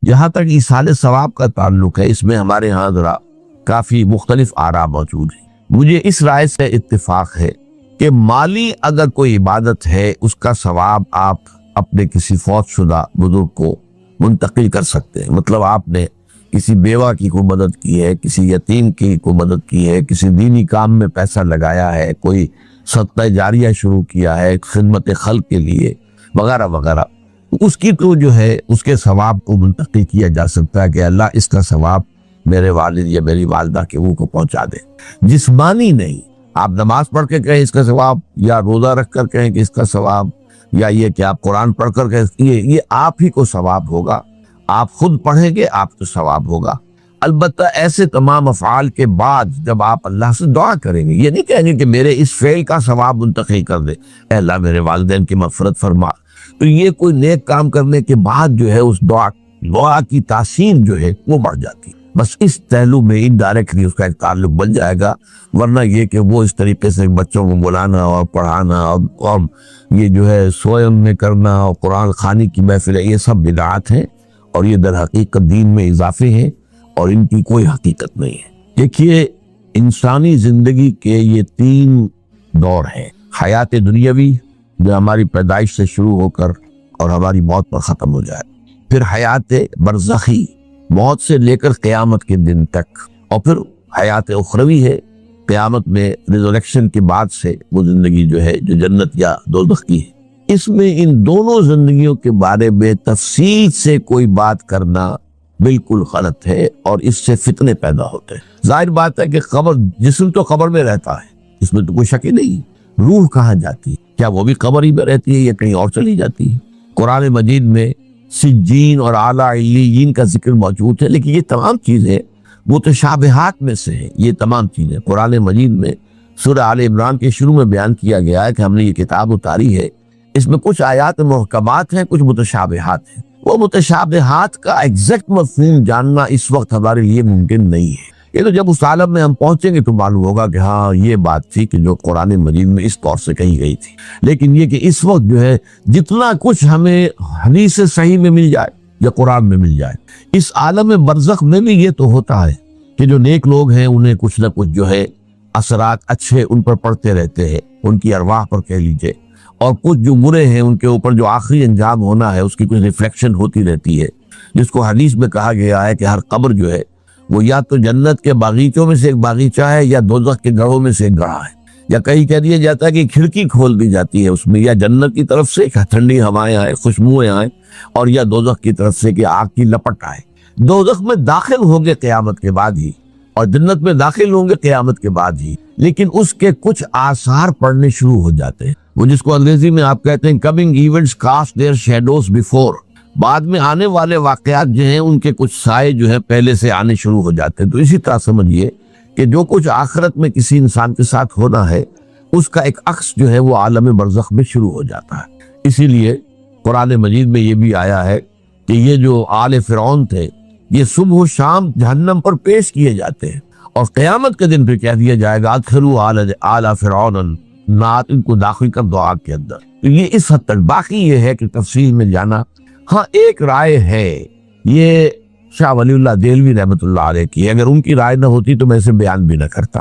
جہاں تک ایصال ثواب کا تعلق ہے، اس میں ہمارے ہاں ذرا کافی مختلف آراء موجود ہیں۔ مجھے اس رائے سے اتفاق ہے کہ مالی اگر کوئی عبادت ہے، اس کا ثواب آپ اپنے کسی فوت شدہ بزرگ کو منتقل کر سکتے ہیں۔ مطلب آپ نے کسی بیوہ کی کو مدد کی ہے، کسی یتیم کی کو مدد کی ہے، کسی دینی کام میں پیسہ لگایا ہے، کوئی صدقہ جاریہ شروع کیا ہے خدمت خلق کے لیے وغیرہ وغیرہ، اس کی تو جو ہے اس کے ثواب کو منتقل کیا جا سکتا ہے کہ اللہ اس کا ثواب میرے والد یا میری والدہ کے وہ کو پہنچا دے۔ جسمانی نہیں، آپ نماز پڑھ کے کہیں اس کا ثواب، یا روزہ رکھ کر کہیں کہ اس کا ثواب، یا یہ کہ آپ قرآن پڑھ کر کہیں یہ آپ ہی کو ثواب ہوگا، آپ خود پڑھیں گے آپ تو ثواب ہوگا۔ البتہ ایسے تمام افعال کے بعد جب آپ اللہ سے دعا کریں گے، یہ نہیں کہیں گے کہ میرے اس فعل کا ثواب منتقل کر دے، اے اللہ میرے والدین کی مغفرت فرما، تو یہ کوئی نیک کام کرنے کے بعد جو ہے اس دعا کی تاثیر جو ہے وہ بڑھ جاتی ہے۔ بس اس پہلو میں انڈائریکٹلی اس کا ایک تعلق بن جائے گا، ورنہ یہ کہ وہ اس طریقے سے بچوں کو بلانا اور پڑھانا اور یہ جو ہے سوئم میں کرنا اور قرآن خوانی کی محفل ہے، یہ سب بدعات ہیں اور یہ در حقیقت دین میں اضافے ہیں اور ان کی کوئی حقیقت نہیں ہے۔ دیکھیے، انسانی زندگی کے یہ 3 دور ہیں: حیات دنیاوی جو ہماری پیدائش سے شروع ہو کر اور ہماری موت پر ختم ہو جائے، پھر حیات برزخی موت سے لے کر قیامت کے دن تک، اور پھر حیات اخروی ہے قیامت میں ریزریکشن کے بعد سے وہ زندگی جو ہے جو جنت یا دوزخ کی ہے۔ اس میں ان دونوں زندگیوں کے بارے میں تفصیل سے کوئی بات کرنا بالکل غلط ہے اور اس سے فتنے پیدا ہوتے ہیں۔ ظاہر بات ہے کہ جسم تو قبر میں رہتا ہے، اس میں تو کوئی شک ہی نہیں۔ روح کہاں جاتی ہے؟ کیا وہ بھی قبر ہی میں رہتی ہے یا کہیں اور چلی جاتی ہے؟ قرآن مجید میں سجین اور اعلیٰ علیین کا ذکر موجود ہے، لیکن یہ تمام چیزیں متشابہات میں سے ہیں۔ یہ تمام چیزیں قرآن مجید میں سورہ آل عمران کے شروع میں بیان کیا گیا ہے کہ ہم نے یہ کتاب اتاری ہے، اس میں کچھ آیات محکمات ہیں، کچھ متشابہات ہیں۔ وہ متشابہات کا ایگزیکٹ مفہوم جاننا اس وقت ہمارے لیے ممکن نہیں ہے۔ یہ تو جب اس عالم میں ہم پہنچیں گے تو معلوم ہوگا کہ ہاں یہ بات تھی کہ جو قرآن مجید میں اس طور سے کہی گئی تھی۔ لیکن یہ کہ اس وقت جو ہے جتنا کچھ ہمیں حدیث صحیح میں مل جائے یا قرآن میں مل جائے، اس عالم برزخ میں بھی یہ تو ہوتا ہے کہ جو نیک لوگ ہیں انہیں کچھ نہ کچھ جو ہے اثرات اچھے ان پر پڑتے رہتے ہیں، ان کی ارواح پر کہہ لیجئے، اور کچھ جو برے ہیں ان کے اوپر جو آخری انجام ہونا ہے اس کی کچھ ریفلیکشن ہوتی رہتی ہے، جس کو حدیث میں کہا گیا ہے کہ ہر قبر جو ہے وہ یا تو جنت کے باغیچوں میں سے ایک باغیچہ ہے یا دوزخ کے گڑھوں میں سے ایک گڑھا ہے، یا کہیں کہہ دیا جاتا ہے کہ کھڑکی کھول دی جاتی ہے اس میں، یا جنت کی طرف سے ٹھنڈی ہوائیں آئیں، خوشبوئیں آئیں، اور یا دوزخ کی طرف سے کہ آگ کی لپٹ آئے۔ دوزخ میں داخل ہوں گے قیامت کے بعد ہی، اور جنت میں داخل ہوں گے قیامت کے بعد ہی، لیکن اس کے کچھ آثار پڑنے شروع ہو جاتے ہیں، وہ جس کو انگریزی میں آپ کہتے ہیں coming events cast their shadows before, بعد میں آنے والے واقعات جو ہیں ان کے کچھ سائے جو ہیں پہلے سے آنے شروع ہو جاتے ہیں۔ تو اسی طرح سمجھیے کہ جو کچھ آخرت میں کسی انسان کے ساتھ ہونا ہے اس کا ایک عکس جو ہے وہ عالم برزخ میں شروع ہو جاتا ہے۔ اسی لیے قرآن مجید میں یہ بھی آیا ہے کہ یہ جو آل فرعون تھے یہ صبح و شام جہنم پر پیش کیے جاتے ہیں، اور قیامت کے دن پھر کہہ دیا جائے گا ادخلوا آل فرعون النار، ان کو داخل کر دو آگ کے اندر۔ تو یہ اس حد تک، باقی یہ ہے کہ تفصیل میں جانا۔ ہاں ایک رائے ہے، یہ شاہ ولی اللہ دہلوی رحمۃ اللہ علیہ کی، اگر ان کی رائے نہ ہوتی تو میں اسے بیان بھی نہ کرتا،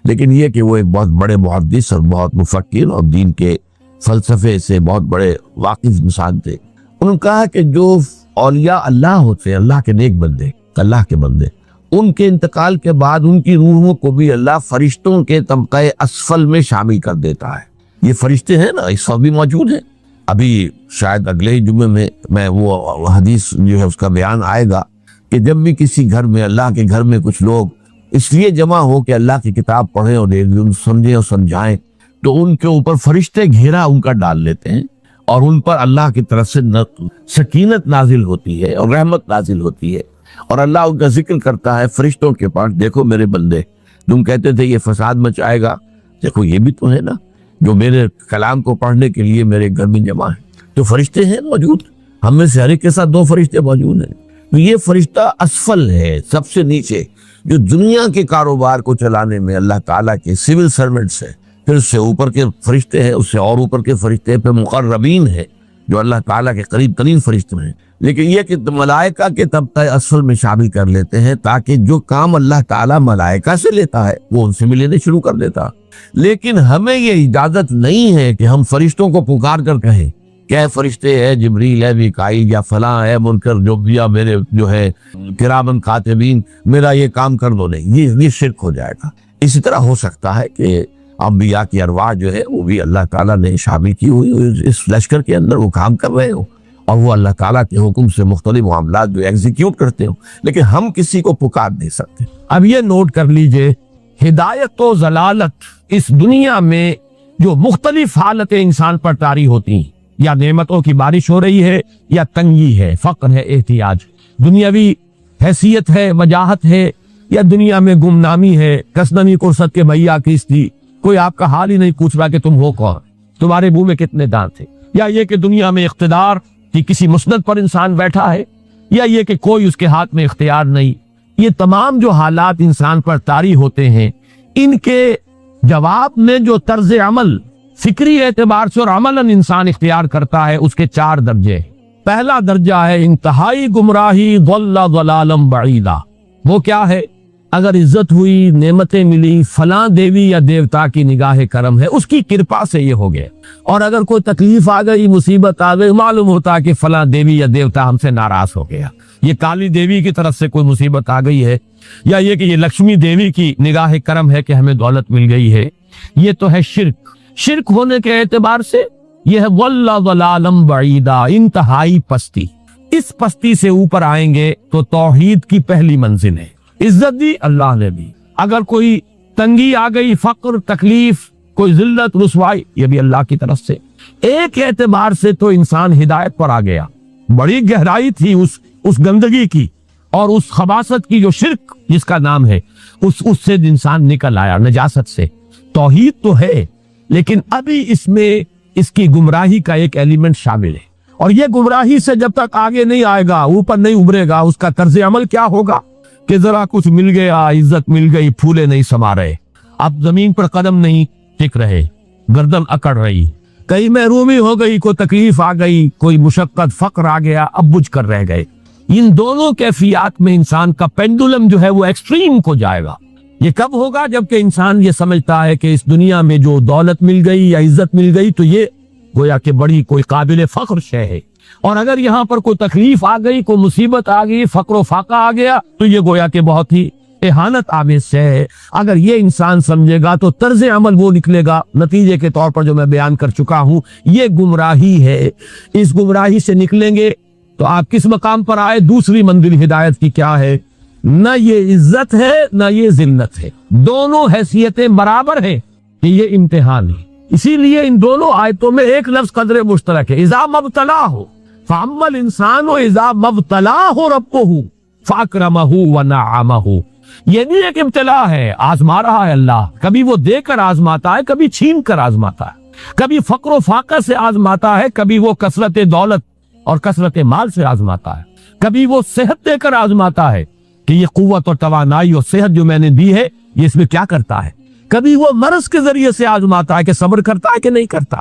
لیکن یہ کہ وہ ایک بہت بڑے محدث اور بہت مفکر اور دین کے فلسفے سے بہت بڑے واقف انسان تھے۔ انہوں نے کہا کہ جو اولیاء اللہ ہوتے ہیں، اللہ کے نیک بندے، اللہ کے بندے، ان کے انتقال کے بعد ان کی روحوں کو بھی اللہ فرشتوں کے طبقہ اسفل میں شامل کر دیتا ہے۔ یہ فرشتے ہیں نا، اس وقت بھی موجود ہیں۔ ابھی شاید اگلے ہی جمعے میں وہ حدیث جو ہے اس کا بیان آئے گا کہ جب بھی کسی گھر میں، اللہ کے گھر میں کچھ لوگ اس لیے جمع ہو کہ اللہ کی کتاب پڑھیں اور سمجھیں اور سمجھائیں، تو ان کے اوپر فرشتے گھیرا ان کا ڈال لیتے ہیں، اور ان پر اللہ کی طرف سے سکینت نازل ہوتی ہے اور رحمت نازل ہوتی ہے، اور اللہ ان کا ذکر کرتا ہے فرشتوں کے پاس، دیکھو میرے بندے، تم کہتے تھے یہ فساد مچائے گا، دیکھو یہ بھی تو ہے نا جو میرے کلام کو پڑھنے کے لیے میرے گھر میں جمع ہیں۔ تو فرشتے ہیں موجود، ہم میں سے ہر ایک کے ساتھ 2 فرشتے موجود ہیں۔ تو یہ فرشتہ اسفل ہے، سب سے نیچے، جو دنیا کے کاروبار کو چلانے میں اللہ تعالیٰ کے سول سرونٹس ہیں، پھر اس سے اوپر کے فرشتے ہیں، اس سے اور اوپر کے فرشتے ہیں، پھر مقربین ہیں جو اللہ تعالیٰ کے قریب ترین فرشتے ہیں۔ لیکن یہ کہ ملائکہ کے طبقہ اصل میں شامل کر لیتے ہیں تاکہ جو کام اللہ تعالیٰ ملائکہ سے لیتا ہے وہ ان سے بھی لینے شروع کر دیتا. لیکن ہمیں یہ اجازت نہیں ہے کہ ہم فرشتوں کو پکار کر کہیں کہ اے فرشتے، اے جبریل، اے میکائیل یا فلاں، اے منکر جو یا میرے جو ہے کرامن کاتبین، میرا یہ کام کر دو. نہیں، یہ شرک ہو جائے گا. اسی طرح ہو سکتا ہے کہ انبیاء کی ارواح جو ہے وہ بھی اللہ تعالیٰ نے شامل کی ہوئی اس لشکر کے اندر، وہ کام کر رہے ہو اور وہ اللہ تعالیٰ کے حکم سے مختلف معاملات جو ایگزیکیوٹ کرتے ہو، لیکن ہم کسی کو پکار نہیں سکتے. اب یہ نوٹ کر لیجئے، ہدایت و ضلالت اس دنیا میں جو مختلف حالتیں انسان پر طاری ہوتی ہیں، یا نعمتوں کی بارش ہو رہی ہے، یا تنگی ہے، فقر ہے، احتیاج، دنیاوی حیثیت ہے، وجاہت ہے، یا دنیا میں گمنامی ہے، کسنمی کرست کے بھیا کس تھی، کوئی آپ کا حال ہی نہیں پوچھ رہا کہ تم ہو کون، تمہارے منہ میں کتنے دانت تھے، یا یہ کہ دنیا میں اقتدار کہ کسی مسند پر انسان بیٹھا ہے، یا یہ کہ کوئی اس کے ہاتھ میں اختیار نہیں. یہ تمام جو حالات انسان پر طاری ہوتے ہیں، ان کے جواب میں جو طرز عمل فکری اعتبار سے اور عملاً انسان اختیار کرتا ہے، اس کے 4 درجے. پہلا درجہ ہے انتہائی گمراہی، ضل ضلالا بعیدا. وہ کیا ہے؟ اگر عزت ہوئی، نعمتیں ملی، فلاں دیوی یا دیوتا کی نگاہ کرم ہے، اس کی کرپا سے یہ ہو گیا. اور اگر کوئی تکلیف آ گئی، مصیبت آ گئی، معلوم ہوتا کہ فلاں دیوی یا دیوتا ہم سے ناراض ہو گیا، یہ کالی دیوی کی طرف سے کوئی مصیبت آ گئی ہے، یا یہ کہ یہ لکشمی دیوی کی نگاہ کرم ہے کہ ہمیں دولت مل گئی ہے. یہ تو ہے شرک. شرک ہونے کے اعتبار سے یہ ہے ضل ضلالا بعیدا، انتہائی پستی. اس پستی سے اوپر آئیں گے تو توحید کی پہلی منزل ہے. عزت دی اللہ نے دی، اگر کوئی تنگی آ گئی، فقر، تکلیف، کوئی ذلت، رسوائی، یہ بھی اللہ کی طرف سے. ایک اعتبار سے تو انسان ہدایت پر آ گیا. بڑی گہرائی تھی اس گندگی کی اور اس خباثت کی جو شرک جس کا نام ہے، اس سے انسان نکل آیا، نجاست سے. توحید تو ہے لیکن ابھی اس میں اس کی گمراہی کا ایک ایلیمنٹ شامل ہے، اور یہ گمراہی سے جب تک آگے نہیں آئے گا، اوپر نہیں ابھرے گا، اس کا طرز عمل کیا ہوگا کہ ذرا کچھ مل گیا، عزت مل گئی، پھولے نہیں سما رہے، اب زمین پر قدم نہیں ٹک رہے، گردن اکڑ رہی، کہیں محرومی ہو گئی، کوئی تکلیف آ گئی، کوئی مشقت، فقر آ گیا، اب بجھ کر رہ گئے. ان دونوں کیفیات میں انسان کا پینڈولم جو ہے وہ ایکسٹریم کو جائے گا. یہ کب ہوگا؟ جبکہ انسان یہ سمجھتا ہے کہ اس دنیا میں جو دولت مل گئی یا عزت مل گئی تو یہ گویا کہ بڑی کوئی قابل فخر شے ہے، اور اگر یہاں پر کوئی تکلیف آ گئی، کوئی مصیبت آ گئی، فقر و فاقہ آ گیا تو یہ گویا کہ بہت ہی اہانت آمیز شے ہے. اگر یہ انسان سمجھے گا تو طرز عمل وہ نکلے گا نتیجے کے طور پر جو میں بیان کر چکا ہوں. یہ گمراہی ہے. اس گمراہی سے نکلیں گے تو آپ کس مقام پر آئے؟ دوسری منزل ہدایت کی کیا ہے؟ نہ یہ عزت ہے نہ یہ ذلت ہے، دونوں حیثیتیں برابر ہیں کہ یہ امتحان ہے. اسی لیے ان دونوں آیتوں میں ایک لفظ قدر مشترک ہے، اذا مبتلاہ فاما الانسان اذا مبتلاہ ربہ فاکرمہ ونعمہ. یہ نہیں ایک ابتلا ہے، آزما رہا ہے اللہ، کبھی وہ دے کر آزماتا ہے، کبھی چھین کر آزماتا ہے، کبھی فقر و فاقہ سے آزماتا ہے، کبھی وہ کثرت دولت اور کثرت مال سے آزماتا ہے، کبھی وہ صحت دے کر آزماتا ہے کہ یہ قوت اور توانائی اور صحت جو میں نے دی ہے یہ اس میں کیا کرتا ہے، کبھی وہ مرض کے ذریعے سے آزماتا ہے کہ صبر کرتا ہے کہ نہیں کرتا.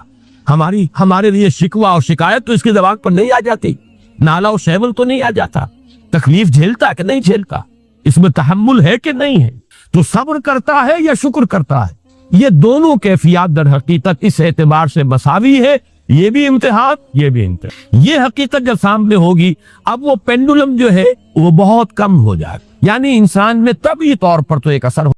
ہمارے لیے شکوہ اور شکایت تو اس کی زبان پر نہیں آ جاتی، نالا و شیول تو نہیں آ جاتا، تکلیف جھیلتا ہے کہ نہیں جھیلتا، اس میں تحمل ہے کہ نہیں ہے، تو صبر کرتا ہے یا شکر کرتا ہے. یہ دونوں کیفیات در حقیقت اس اعتبار سے مساوی ہے، یہ بھی امتحان، یہ بھی امتحان. یہ حقیقت جب سامنے ہوگی اب وہ پینڈولم جو ہے وہ بہت کم ہو جائے گا، یعنی انسان میں طبعی طور پر تو ایک اثر